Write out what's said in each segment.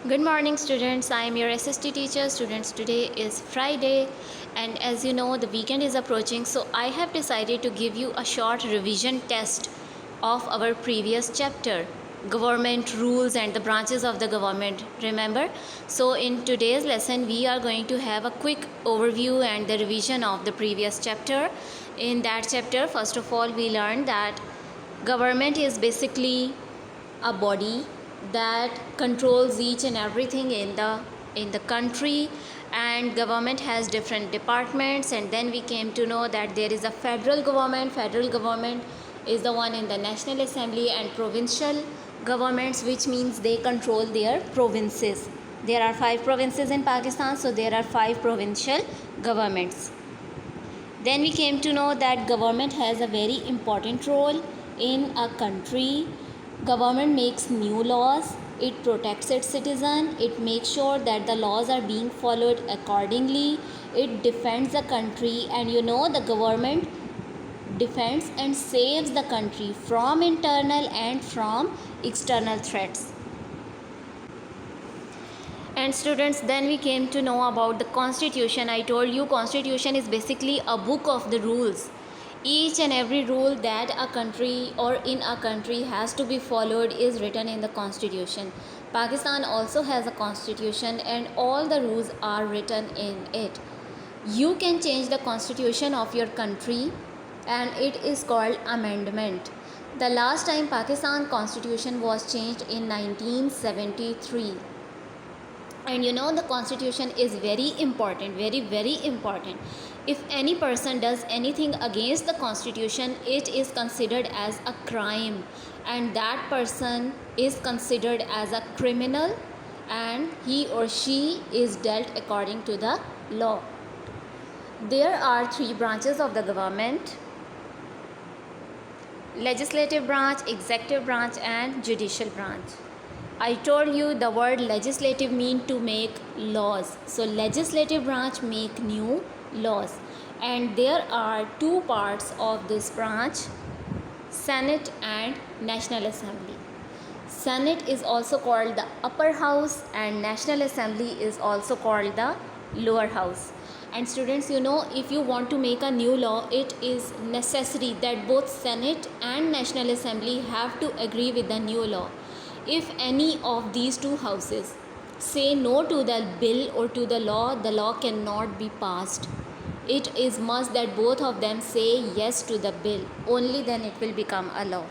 Good morning, students. I am your SST teacher. Students, today is Friday, and as you know, the weekend is approaching. So, I have decided to give you a short revision test of our previous chapter, Government Rules and the Branches of the Government. Remember? So, in today's lesson, we are going to have a quick overview and the revision of the previous chapter. In that chapter, first of all, we learned that government is basically a body that controls each and everything in the country, and government has different departments. And then we came to know that there is a federal government is the one in the National Assembly, and provincial governments, which means they control their provinces. There are 5 provinces in Pakistan, so there are 5 provincial governments. Then we came to know that government has a very important role in a country. Government makes new laws, it protects its citizen, it makes sure that the laws are being followed accordingly, it defends the country, and the government defends and saves the country from internal and from external threats. And students, then we came to know about the constitution. I told you constitution is basically a book of the rules. Each and every rule that a country or in a country has to be followed is written in the constitution. Pakistan also has a constitution, and all the rules are written in it. You can change the constitution of your country, and it is called amendment. The last time Pakistan constitution was changed in 1973. And the constitution is very important, very important. If any person does anything against the constitution, it is considered as a crime, and that person is considered as a criminal, and he or she is dealt according to the law. There are 3 branches of the government: legislative branch, executive branch, and judicial branch. I told you the word legislative mean to make laws. So legislative branch make new laws, and there are 2 parts of this branch: Senate and National Assembly. Senate is also called the upper house, and National Assembly is also called the lower house. And students, if you want to make a new law, it is necessary that both Senate and National Assembly have to agree with the new law. If any of these 2 houses say no to the bill or to the law cannot be passed. It is must that both of them say yes to the bill. Only then it will become a law.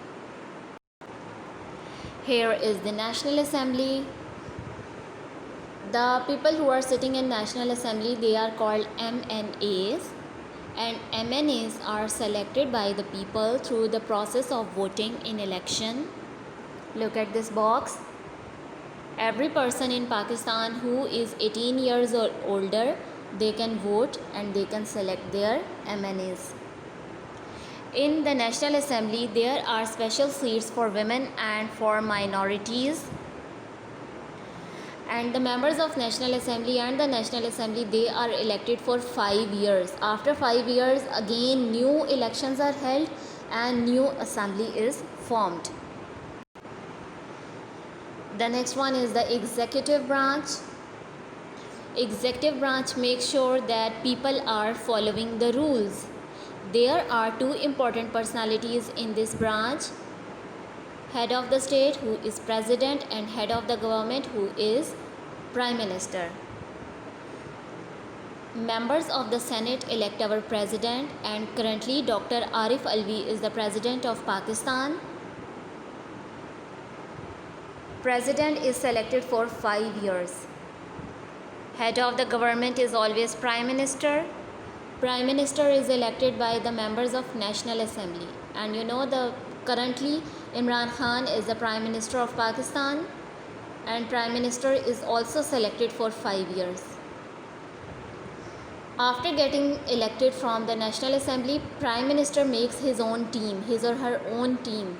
Here is the National Assembly. The people who are sitting in National Assembly, they are called MNAs, and MNAs are selected by the people through the process of voting in election. Look at this box. Every person in Pakistan who is 18 years or older, they can vote and they can select their MNAs. In the National Assembly, there are special seats for women and for minorities. And the members of National Assembly and the National Assembly, they are elected for 5 years. After 5 years, again new elections are held and new assembly is formed. The next one is the executive branch. Executive branch makes sure that people are following the rules. There are 2 important personalities in this branch: head of the state, who is president, and head of the government, who is prime minister. Members of the Senate elect our president, and currently Dr. Arif Alvi is the president of Pakistan. President is selected for 5 years. Head of the government is always Prime Minister. Prime Minister is elected by the members of National Assembly. And currently Imran Khan is the Prime Minister of Pakistan, and Prime Minister is also selected for 5 years. After getting elected from the National Assembly, Prime Minister makes his own team, his or her own team,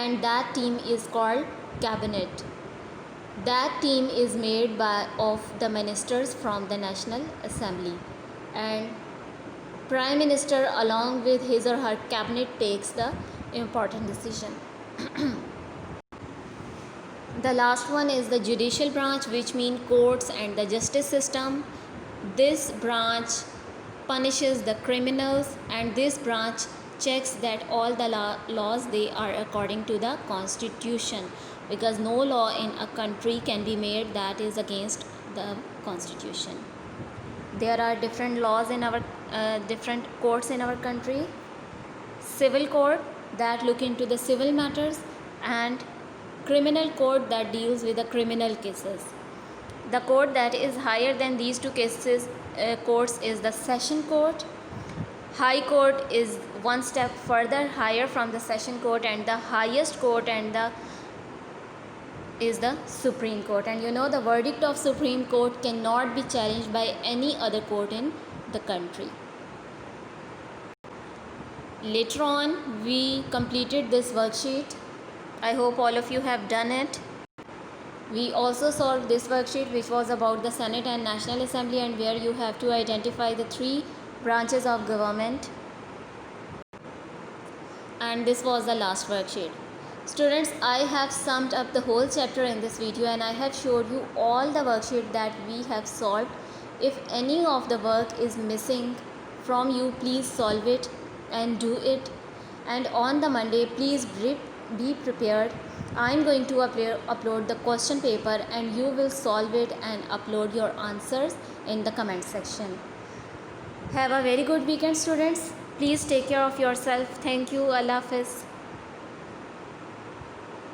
and that team is called cabinet. That team is made of the ministers from the National Assembly, and Prime Minister along with his or her cabinet takes the important decision. The last one is the judicial branch, which means courts and the justice system. This branch punishes the criminals, and this branch checks that all the laws they are according to the constitution, because no law in a country can be made that is against the constitution. There are different laws in our different courts in our country. Civil court that look into the civil matters, and criminal court that deals with the criminal cases. The court that is higher than these two cases courts is the session court. High court is one step further higher from the session court, and the highest court is the Supreme Court. And you know, the verdict of Supreme Court cannot be challenged by any other court in the country. Later on, we completed this worksheet. I hope all of you have done it. We also solved this worksheet, which was about the Senate and National Assembly, and where you have to identify the 3 branches of government. And this was the last worksheet. Students, I have summed up the whole chapter in this video, and I have showed you all the worksheet that we have solved. If any of the work is missing from you, please solve it and do it. And on the Monday, please be prepared. I'm going to upload the question paper, and you will solve it and upload your answers in the comment section. Have a very good weekend, students. Please take care of yourself. Thank you. Allah Hafiz.